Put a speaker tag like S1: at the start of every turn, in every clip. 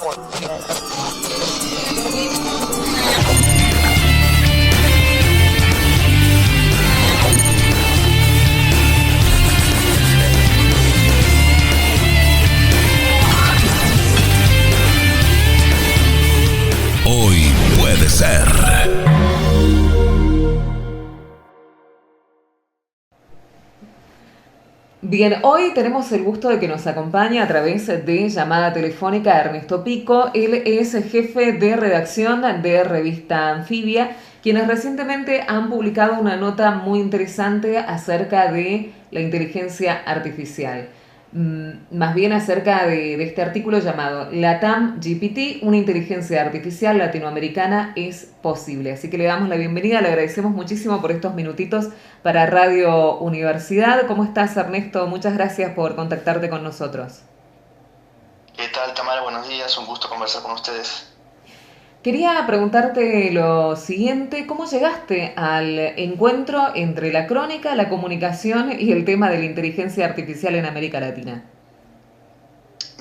S1: Hoy puede ser.
S2: Bien, hoy tenemos el gusto de que nos acompañe a través de llamada telefónica Ernesto Pico. Él es jefe de redacción de Revista Anfibia, quienes recientemente han publicado una nota muy interesante acerca de la inteligencia artificial. Más bien acerca de este artículo llamado LATAM GPT, una inteligencia artificial latinoamericana es posible. Así que le damos la bienvenida, le agradecemos muchísimo por estos minutitos para Radio Universidad. ¿Cómo estás, Ernesto? Muchas gracias por contactarte con nosotros.
S3: ¿Qué tal, Tamara? Buenos días, un gusto conversar con ustedes.
S2: Quería preguntarte lo siguiente, ¿cómo llegaste al encuentro entre la crónica, la comunicación y el tema de la inteligencia artificial en América Latina?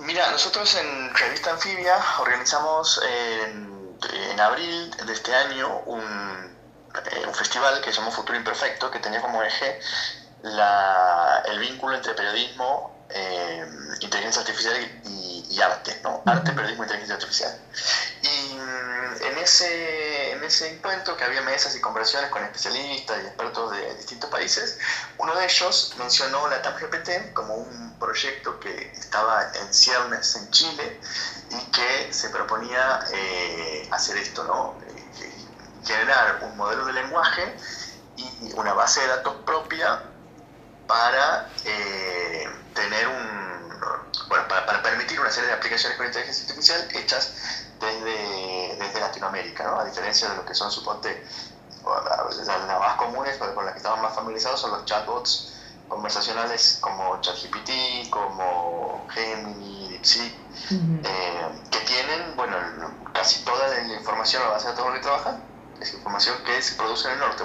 S3: Mira, nosotros en Revista Anfibia organizamos en abril de este año un festival que se llamó Futuro Imperfecto, que tenía como eje el vínculo entre periodismo, inteligencia artificial y arte, ¿no? Arte, periodismo, inteligencia artificial. Y en ese encuentro, que había mesas y conversaciones con especialistas y expertos de distintos países, uno de ellos mencionó la LATAM GPT como un proyecto que estaba en ciernes en Chile y que se proponía hacer esto, ¿no? Generar un modelo de lenguaje y una base de datos propia para para permitir una serie de aplicaciones con inteligencia artificial hechas desde Latinoamérica, ¿no? A diferencia de lo que son, suponte, las más comunes, con las que estamos más familiarizados, son los chatbots conversacionales como ChatGPT, como Gemini, DeepSeek, que tienen, casi toda la información, la base de datos con la que trabajan, es información que se produce en el norte.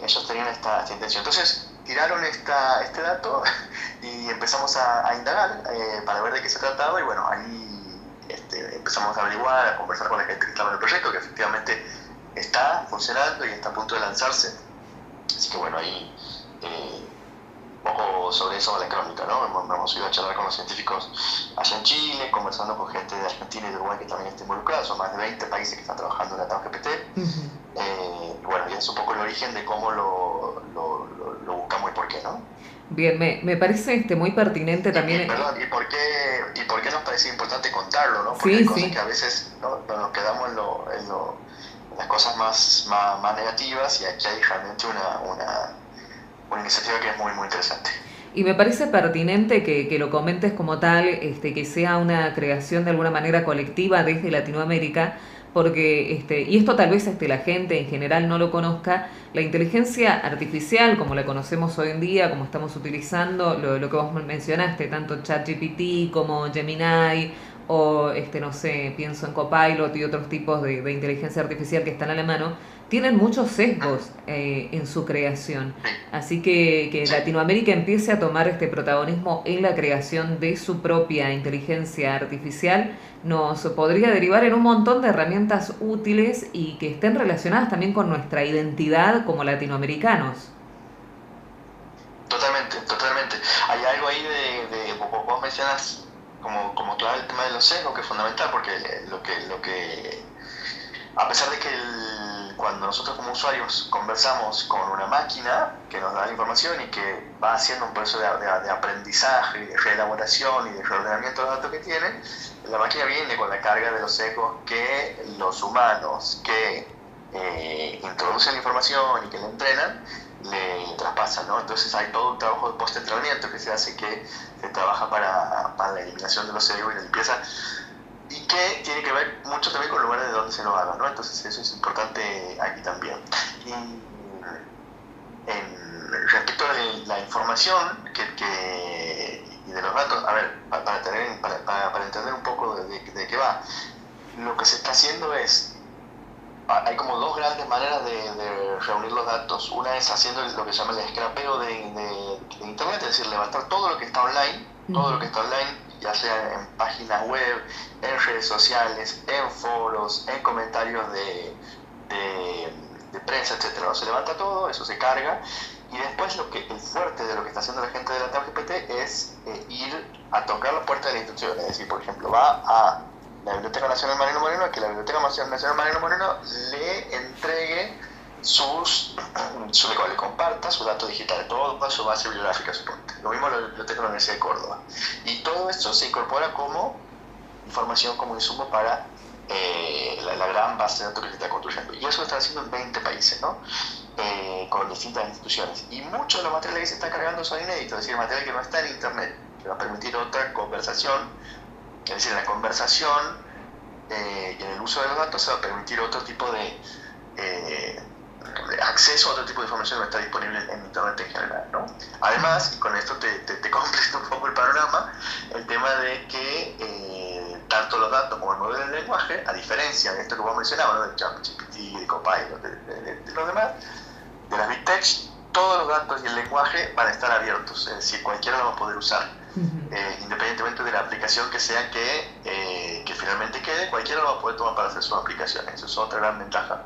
S3: Ellos tenían esta intención. Entonces, tiraron este dato y empezamos a indagar para ver de qué se trataba, y ahí empezamos a averiguar, a conversar con la gente que estaba en el proyecto, que efectivamente está funcionando y está a punto de lanzarse. Así que ahí un poco sobre eso va la crónica, ¿no? Hemos ido a charlar con los científicos allá en Chile, conversando con gente de Argentina y de Uruguay que también está involucrada. Son más de 20 países que están trabajando en la TAM GPT. Y es un poco el origen de cómo lo buscamos y por qué, ¿no?
S2: Bien, me parece muy pertinente también.
S3: ¿Y por qué nos parece importante contarlo, ¿no? Porque
S2: Sí,
S3: hay cosas
S2: sí.
S3: que a veces nos quedamos en las cosas más negativas, y aquí hay realmente una iniciativa que es muy, muy interesante.
S2: Y me parece pertinente que lo comentes como tal, que sea una creación de alguna manera colectiva desde Latinoamérica, porque, y esto tal vez la gente en general no lo conozca, la inteligencia artificial, como la conocemos hoy en día, como estamos utilizando, lo que vos mencionaste, tanto ChatGPT como Gemini, o, no sé, pienso en Copilot y otros tipos de inteligencia artificial que están a la mano, tienen muchos sesgos en su creación. Así que Latinoamérica empiece a tomar este protagonismo en la creación de su propia inteligencia artificial nos podría derivar en un montón de herramientas útiles y que estén relacionadas también con nuestra identidad como latinoamericanos.
S3: Totalmente, totalmente. Hay algo ahí vos mencionas como clave el tema de los sesgos, que es fundamental, porque lo que a pesar de que cuando nosotros como usuarios conversamos con una máquina que nos da la información y que va haciendo un proceso de aprendizaje y de reelaboración y de reordenamiento de los datos que tiene, la máquina viene con la carga de los sesgos que los humanos que introducen la información y que la entrenan le traspasan, ¿no? Entonces hay todo un trabajo de post-entrenamiento que se hace, que se trabaja para la eliminación de los sesgos y la limpieza, y que tiene que ver mucho también con el lugar de donde se lo haga, ¿no? Entonces eso es importante aquí también. Y respecto a la información y de los datos, a ver, para entender un poco de qué va, lo que se está haciendo es, hay como dos grandes maneras de reunir los datos. Una es haciendo lo que se llama el scrapeo de Internet, es decir, levantar todo lo que está online, ya sea en páginas web, en redes sociales, en foros, en comentarios de prensa, etcétera. ¿No? Se levanta todo, eso se carga, y después el fuerte de lo que está haciendo la gente de la TAM-GPT es ir a tocar la puerta de la institución. Es decir, por ejemplo, va a la Biblioteca Nacional Mariano Moreno, a que la Biblioteca Nacional Mariano Moreno le entregue le comparta sus datos digitales, toda su base bibliográfica, suponte. Lo mismo la Biblioteca de la Universidad de Córdoba. Y todo esto se incorpora como información, como insumo para la gran base de datos que se está construyendo. Y eso lo están haciendo en 20 países, ¿no? Con distintas instituciones. Y muchos de los materiales que se están cargando son inéditos, es decir, material que no está en Internet, que va a permitir otra conversación. Es decir, en la conversación y en el uso de los datos se va a permitir otro tipo de acceso a otro tipo de información que no está disponible en Internet en general, ¿no? Además, y con esto te completo un poco el panorama, el tema de que tanto los datos como el modelo del lenguaje, a diferencia de esto que vos mencionabas, ¿no? De ChatGPT, de Copilot, de los demás, de las Big Tech, todos los datos y el lenguaje van a estar abiertos, es decir, cualquiera lo va a poder usar. Independientemente de la aplicación que sea que finalmente quede, cualquiera lo va a poder tomar para hacer sus aplicaciones. Eso es otra gran ventaja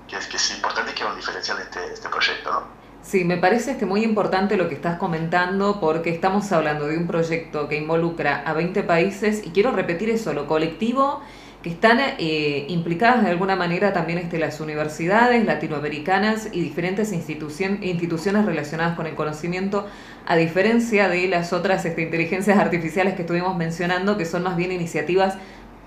S3: que es importante y que es un diferencial de este proyecto, ¿no?
S2: Sí, me parece muy importante lo que estás comentando, porque estamos hablando de un proyecto que involucra a 20 países, y quiero repetir eso, lo colectivo, que están implicadas de alguna manera también las universidades latinoamericanas y diferentes instituciones relacionadas con el conocimiento, a diferencia de las otras inteligencias artificiales que estuvimos mencionando, que son más bien iniciativas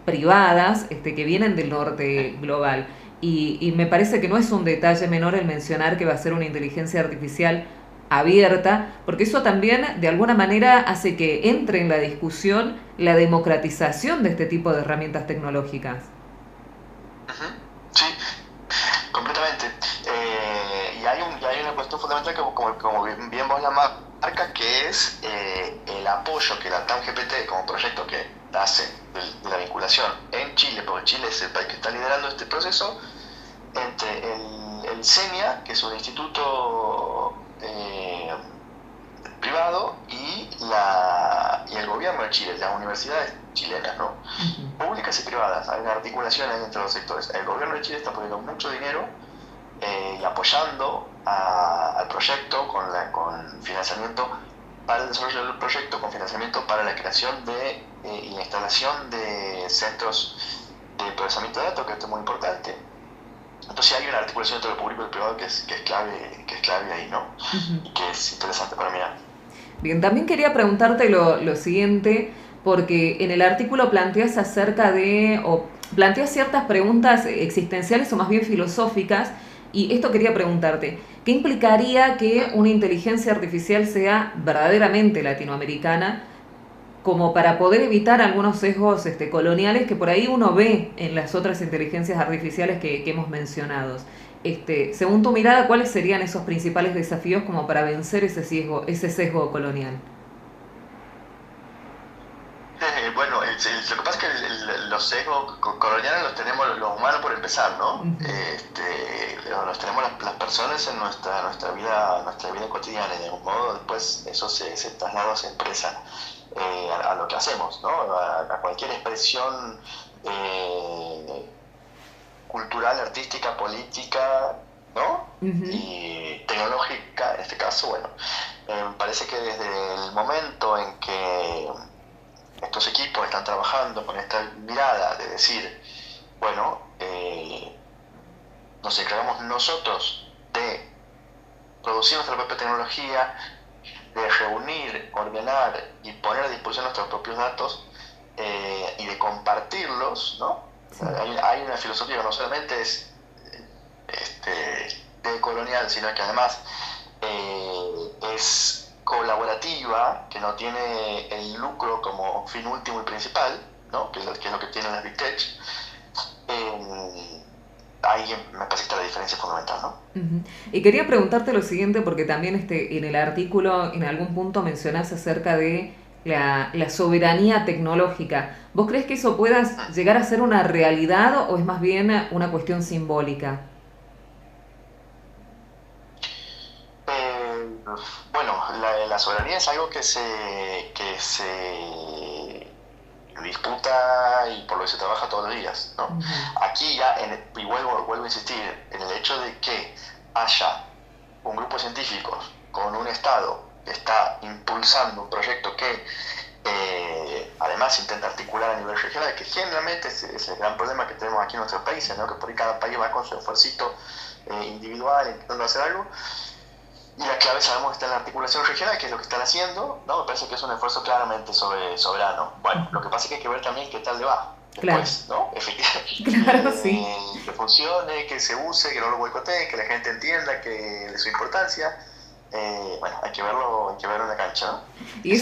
S2: privadas que vienen del norte global. Y me parece que no es un detalle menor el mencionar que va a ser una inteligencia artificial abierta, porque eso también de alguna manera hace que entre en la discusión la democratización de este tipo de herramientas tecnológicas.
S3: Sí, completamente. Y hay una cuestión fundamental que como bien vos la marcas, que es el apoyo que la TAM-GPT como proyecto que hace de la vinculación en Chile, porque Chile es el país que está liderando este proceso, entre el CENIA, que es un instituto privado, y el gobierno de Chile, las universidades chilenas, ¿no? Públicas y privadas. Hay una articulación ahí entre los sectores. El gobierno de Chile está poniendo mucho dinero y apoyando al proyecto con financiamiento para el desarrollo del proyecto, con financiamiento para la creación y la instalación de centros de procesamiento de datos, que esto es muy importante. Entonces hay una articulación entre lo público y lo privado que es clave ahí, ¿no? Y que es interesante para mirar.
S2: Bien, también quería preguntarte lo siguiente, porque en el artículo planteas planteas ciertas preguntas existenciales o más bien filosóficas, y esto quería preguntarte, ¿qué implicaría que una inteligencia artificial sea verdaderamente latinoamericana, como para poder evitar algunos sesgos coloniales que por ahí uno ve en las otras inteligencias artificiales que hemos mencionado? Según tu mirada, ¿cuáles serían esos principales desafíos como para vencer ese sesgo colonial?
S3: Bueno, lo que pasa es que los sesgos coloniales los tenemos los humanos por empezar, ¿no? Los tenemos las personas en nuestra vida cotidiana, y de algún modo después eso se traslada, se expresa a lo que hacemos, ¿no? A cualquier expresión cultural, artística, política, ¿no? Y tecnológica, en este caso, bueno, me parece que desde el momento en que estos equipos están trabajando con esta mirada de decir, bueno, nos encargamos nosotros de producir nuestra propia tecnología, de reunir, ordenar y poner a disposición nuestros propios datos y de compartirlos, ¿no? Sí. Hay una filosofía que no solamente es decolonial, sino que además es colaborativa, que no tiene el lucro como fin último y principal, ¿no? que es lo que tienen las Big Tech. Ahí me parece que está la diferencia fundamental, ¿no?
S2: Y quería preguntarte lo siguiente, porque también en el artículo en algún punto mencionás acerca de la soberanía tecnológica. ¿Vos crees que eso pueda llegar a ser una realidad o es más bien una cuestión simbólica?
S3: Bueno, la soberanía es algo que disputa y por lo que se trabaja todos los días, ¿no? Aquí ya, y vuelvo a insistir, en el hecho de que haya un grupo de científicos con un Estado que está impulsando un proyecto que además intenta articular a nivel regional, que generalmente es el gran problema que tenemos aquí en nuestros países, ¿no? Que por ahí cada país va con su esfuercito individual intentando hacer algo, y la clave sabemos que está en la articulación regional, que es lo que están haciendo, ¿no? Me parece que es un esfuerzo claramente soberano. Bueno, lo que pasa es que hay que ver también qué tal le va después,
S2: claro.
S3: ¿no? Efectivamente.
S2: Claro, sí.
S3: Que funcione, que se use, que no lo boicoteen, que la gente entienda que de su importancia. Bueno, hay que verlo en la cancha, ¿no?
S2: Y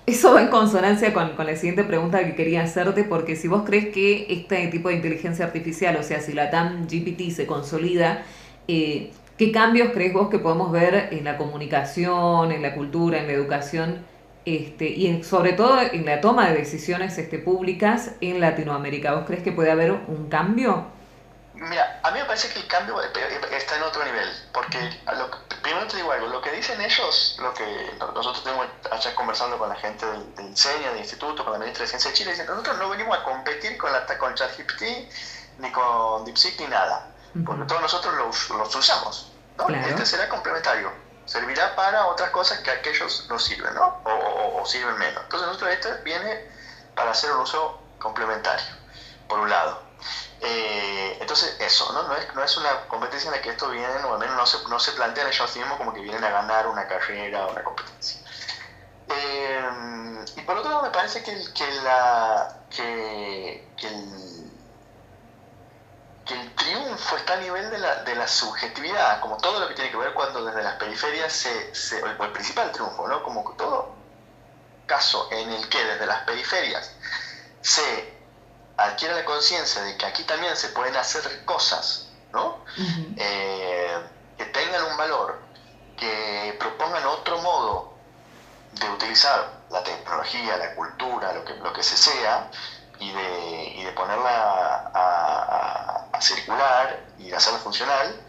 S2: eso va en consonancia con la siguiente pregunta que quería hacerte, porque si vos crees que este tipo de inteligencia artificial, o sea, si la TAM GPT se consolida, ¿qué cambios crees vos que podemos ver en la comunicación, en la cultura, en la educación, sobre todo en la toma de decisiones públicas en Latinoamérica? ¿Vos crees que puede haber un cambio?
S3: Mira, a mí me parece que el cambio está en otro nivel, porque primero te digo algo, lo que dicen ellos, lo que nosotros tenemos allá conversando con la gente del INSEña, del instituto, con la ministra de Ciencia de Chile, dicen, nosotros no venimos a competir con ChatGPT, ni con DeepSeek, ni nada, porque todos nosotros los usamos, ¿no?
S2: Claro.
S3: Será complementario, servirá para otras cosas que a aquellos no sirven, ¿no? O sirven menos. Entonces nosotros viene para hacer un uso complementario, por un lado. Entonces eso, ¿no? No es una competencia en la que esto viene, o al menos no se plantean ellos mismos como que vienen a ganar una carrera o una competencia. Y por otro lado me parece que el triunfo está a nivel de la subjetividad, como todo lo que tiene que ver cuando desde las periferias o el principal triunfo, ¿no? Como todo caso en el que desde las periferias se adquiere la conciencia de que aquí también se pueden hacer cosas, ¿no? Que tengan un valor, que propongan otro modo de utilizar la tecnología, la cultura, lo que se sea, y de ponerla a circular y de hacerla funcional,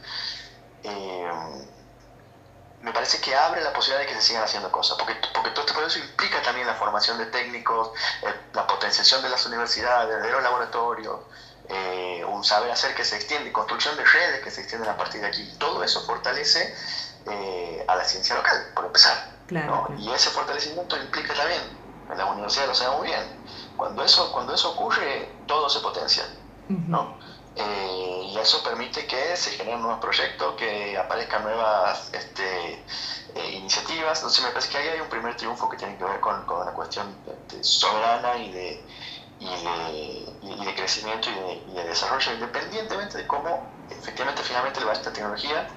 S3: me parece que abre la posibilidad de que se sigan haciendo cosas, porque todo este proceso implica también la formación de técnicos, la potenciación de las universidades, de los laboratorios, un saber hacer que se extiende, construcción de redes que se extienden a partir de aquí. Todo eso fortalece a la ciencia local, por empezar,
S2: Claro,
S3: ¿no?
S2: claro.
S3: Y ese fortalecimiento implica también, en las universidades lo sabemos muy bien, cuando eso ocurre, todo se potencia, ¿no? Y eso permite que se generen nuevos proyectos, que aparezcan nuevas iniciativas. Entonces me parece que ahí hay un primer triunfo que tiene que ver con una cuestión soberana y de crecimiento y de desarrollo, independientemente de cómo efectivamente finalmente le va a esta tecnología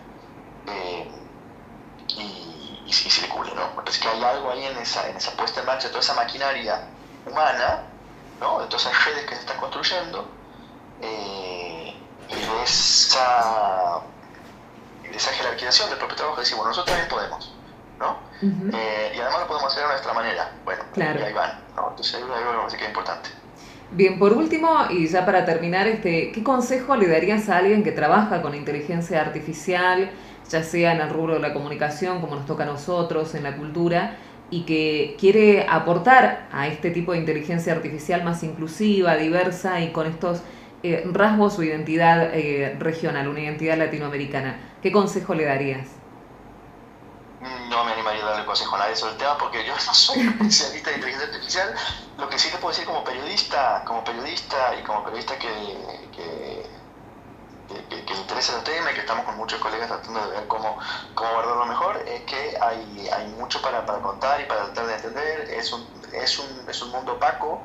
S3: y circule, ¿no? Me parece que hay algo ahí en esa puesta en marcha de toda esa maquinaria humana, ¿no? De todas esas redes que se están construyendo, y de esa jerarquización del propio trabajo, de decir, bueno, nosotros también podemos, ¿no? Y además lo podemos hacer a nuestra manera. Bueno,
S2: Claro.
S3: y ahí van, ¿no? Entonces ahí me parece que es importante.
S2: Bien, por último, y ya para terminar, ¿qué consejo le darías a alguien que trabaja con inteligencia artificial, ya sea en el rubro de la comunicación, como nos toca a nosotros, en la cultura, y que quiere aportar a este tipo de inteligencia artificial más inclusiva, diversa y con estos rasgos o identidad regional, una identidad latinoamericana? ¿Qué consejo le darías?
S3: No me animaría a darle consejo a nadie sobre el tema porque yo no soy especialista en inteligencia artificial. Lo que sí te puedo decir como periodista que le interesa el tema y que estamos con muchos colegas tratando de ver cómo abordarlo mejor, es que hay mucho para contar y para tratar de entender. Es un mundo opaco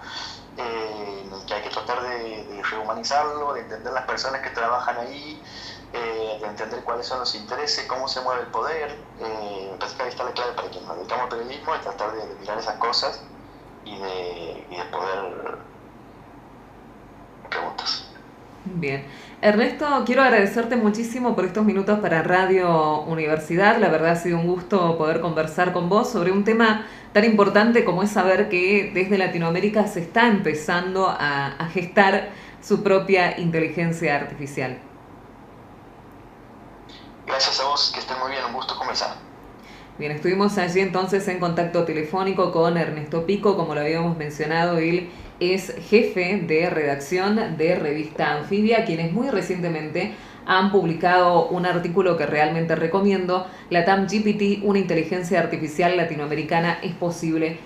S3: en el que hay que tratar de rehumanizarlo, de entender las personas que trabajan ahí, de entender cuáles son los intereses, cómo se mueve el poder. Me parece que ahí está la clave para quien nos dedicamos al periodismo, de tratar de mirar esas cosas y de poder preguntas.
S2: Bien. Ernesto, quiero agradecerte muchísimo por estos minutos para Radio Universidad. La verdad ha sido un gusto poder conversar con vos sobre un tema tan importante como es saber que desde Latinoamérica se está empezando a gestar su propia inteligencia artificial.
S3: Gracias a vos, que estén muy bien, un gusto conversar.
S2: Bien, estuvimos allí entonces en contacto telefónico con Ernesto Pico, como lo habíamos mencionado, él es jefe de redacción de Revista Anfibia, quienes muy recientemente han publicado un artículo que realmente recomiendo, LATAM GPT, una inteligencia artificial latinoamericana es posible.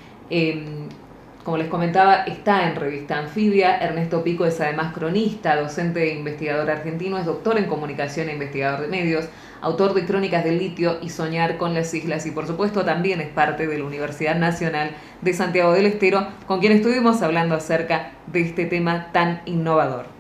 S2: Como les comentaba, está en Revista Anfibia. Ernesto Pico es además cronista, docente e investigador argentino, es doctor en comunicación e investigador de medios, autor de Crónicas del Litio y Soñar con las Islas, y por supuesto también es parte de la Universidad Nacional de Santiago del Estero, con quien estuvimos hablando acerca de este tema tan innovador.